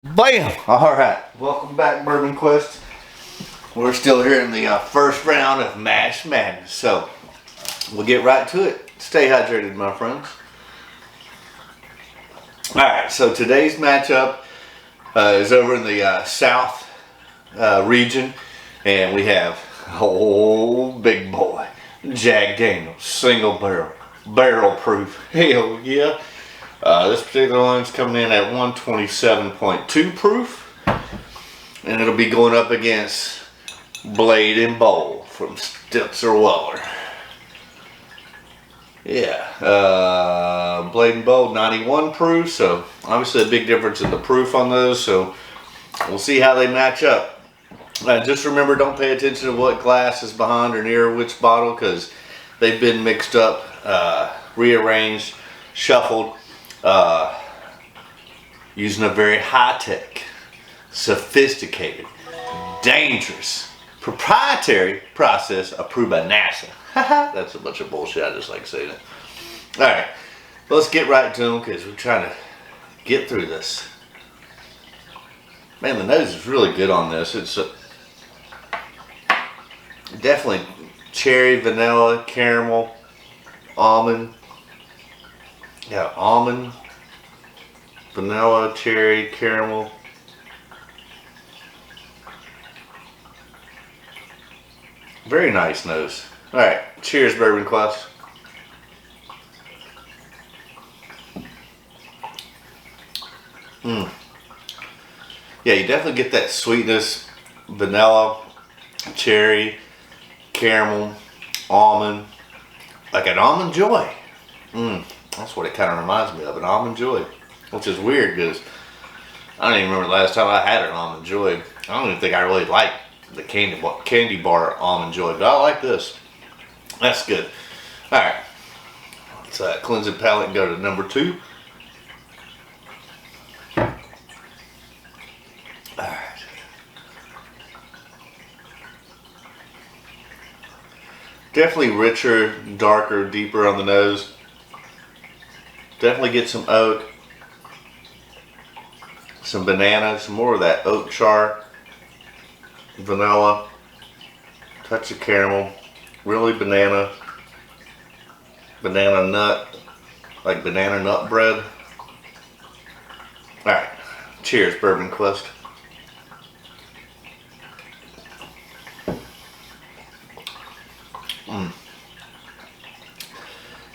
Bam! Alright, welcome back, Bourbon Quest. We're still here in the first round of Mash Madness, so we'll get right to it. Stay hydrated, my friends. Alright, so today's matchup is over in the South region, and we have big boy, Jack Daniels, single barrel proof. Hell yeah. This particular one's coming in at 127.2 proof, and it'll be going up against Blade and Bold from Stiltzer Weller. Yeah, Blade and Bold 91 proof, so obviously a big difference in the proof on those, so we'll see how they match up. Just remember, don't pay attention to what glass is behind or near which bottle, because they've been mixed up, rearranged, shuffled, using a very high-tech, sophisticated, dangerous, proprietary process approved by NASA. That's a bunch of bullshit. I just like saying it. Alright, let's get right to them because we're trying to get through this. Man, the nose is really good on this. It's definitely cherry, vanilla, caramel, almond. Yeah, almond, vanilla, cherry, caramel. Very nice nose. Alright, cheers, Bourbon Quest. Yeah, you definitely get that sweetness, vanilla, cherry, caramel, almond, like an Almond Joy. That's what it kind of reminds me of, an Almond Joy, which is weird because I don't even remember the last time I had an Almond Joy. I don't even think I really like the candy bar Almond Joy, but I like this. That's good. All right, let's cleanse the palate and go to number 2. All right. Definitely richer, darker, deeper on the nose. Definitely get some oak, some banana, some more of that oak char, vanilla, touch of caramel, really banana nut, like banana nut bread. Alright, cheers, Bourbon Quest.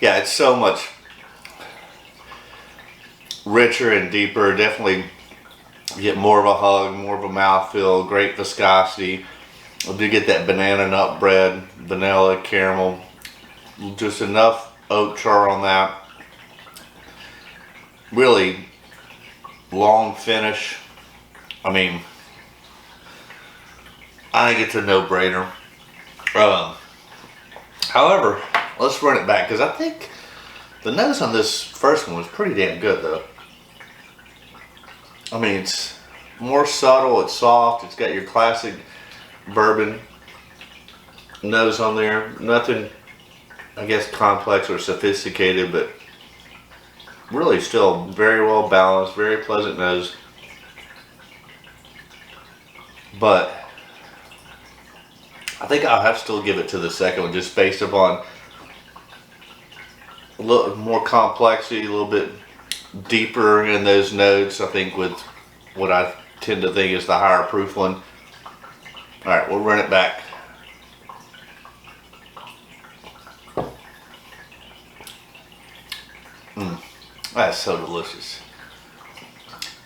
Yeah, it's so much richer and deeper. Definitely get more of a hug, more of a mouthfeel, great viscosity. I do get that banana nut bread, vanilla, caramel, just enough oak char on that. Really long finish. I mean, I think it's a no-brainer. However, let's run it back because I think the nose on this first one was pretty damn good though. I mean, it's more subtle, it's soft, it's got your classic bourbon nose on there. Nothing, I guess, complex or sophisticated, but really still very well balanced, very pleasant nose. But I think I'll have to still give it to the second one just based upon a little more complexity, a little bit deeper in those notes. I think with what I tend to think is the higher proof one. Alright, we'll run it back. That's so delicious.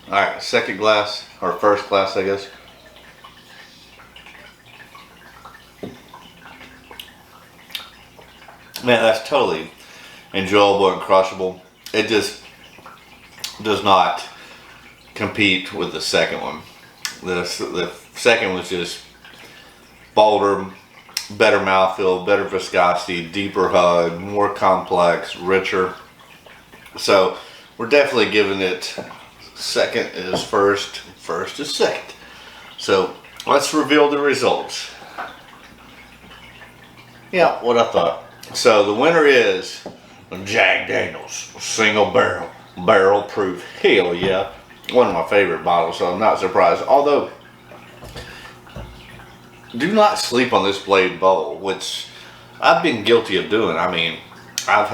Alright, second glass, or first glass I guess. Man, that's totally enjoyable and crushable. It just does not compete with the second one. The second was just bolder, better mouthfeel, better viscosity, deeper hug, more complex, richer. So we're definitely giving it second is first, first is second. So let's reveal the results. Yeah, what I thought. So the winner is Jack Daniels, single barrel proof. Hell yeah. one of my favorite bottles, so I'm not surprised. Although, do not sleep on this Blade Bowl, which I've been guilty of doing. I mean, I've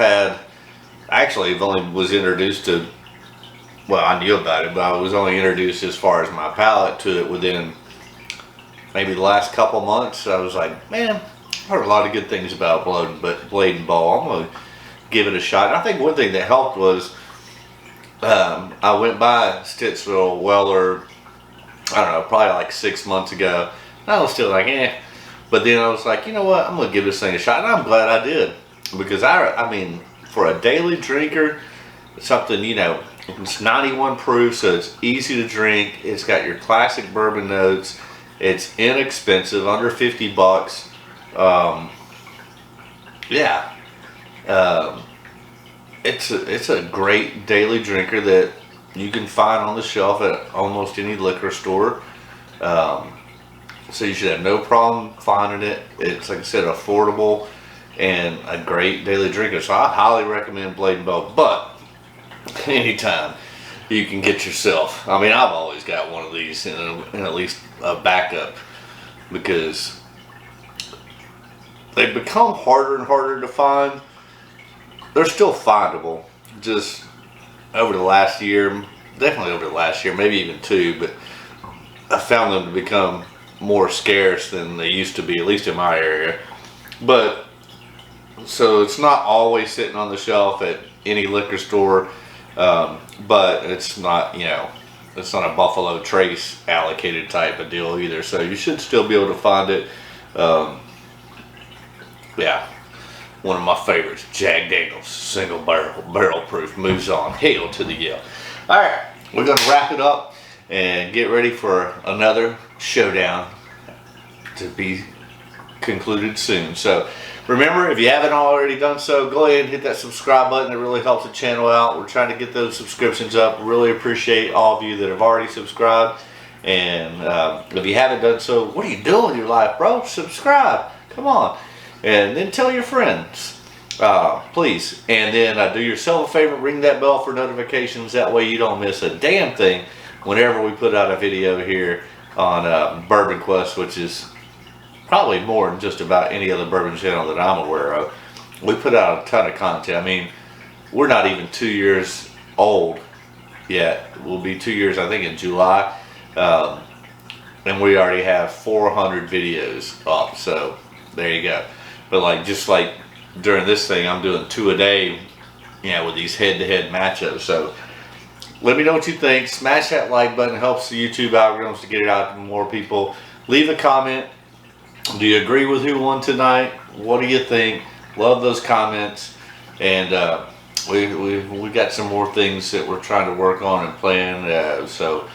only was introduced to, well, I knew about it, but I was only introduced as far as my palate to it within maybe the last couple months. I was like, man, I heard a lot of good things about Blade and Bowl. I'm going to give it a shot. And I think one thing that helped was I went by Stittsville Weller, I don't know, probably like 6 months ago. And I was still like, eh. But then I was like, you know what, I'm going to give this thing a shot. And I'm glad I did. Because I mean, for a daily drinker, something, you know, it's 91 proof, so it's easy to drink. It's got your classic bourbon notes. It's inexpensive, under 50 bucks. Yeah. It's a great daily drinker that you can find on the shelf at almost any liquor store. So you should have no problem finding it. It's, like I said, affordable and a great daily drinker. So I highly recommend Blade and Bowl. But anytime you can get yourself, I mean, I've always got one of these in at least a backup, because they become harder and harder to find. They're still findable, just over the last year, definitely over the last year, maybe even 2, but I found them to become more scarce than they used to be, at least in my area. But so it's not always sitting on the shelf at any liquor store, but it's not, you know, it's not a Buffalo Trace allocated type of deal either. So you should still be able to find it. Yeah, one of my favorites, Jack Daniels single barrel proof, moves on. Hail to the yell. All right, we're gonna wrap it up and get ready for another showdown to be concluded soon. So remember, if you haven't already done so, go ahead and hit that subscribe button. It really helps the channel out. We're trying to get those subscriptions up. Really appreciate all of you that have already subscribed. And if you haven't done so, what are you doing with your life, bro? Subscribe. Come on. And then tell your friends, please. And then do yourself a favor, ring that bell for notifications. That way you don't miss a damn thing whenever we put out a video here on Bourbon Quest, which is probably more than just about any other bourbon channel that I'm aware of. We put out a ton of content. I mean, we're not even 2 years old yet. We'll be 2 years, I think, in July. And we already have 400 videos up. So there you go. But like, just like during this thing, I'm doing 2 a day, you know, with these head-to-head matchups. So let me know what you think. Smash that like button. It helps the YouTube algorithms to get it out to more people. Leave a comment. Do you agree with who won tonight? What do you think? Love those comments. And we got some more things that we're trying to work on and plan. So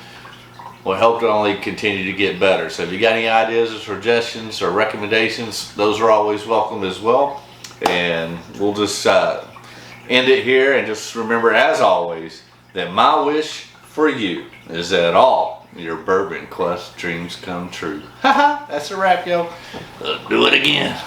we hope to only continue to get better. So if you got any ideas or suggestions or recommendations, those are always welcome as well. And we'll just end it here. And just remember, as always, that my wish for you is that all your Bourbon Quest dreams come true. Haha, that's a wrap, yo. Let's do it again.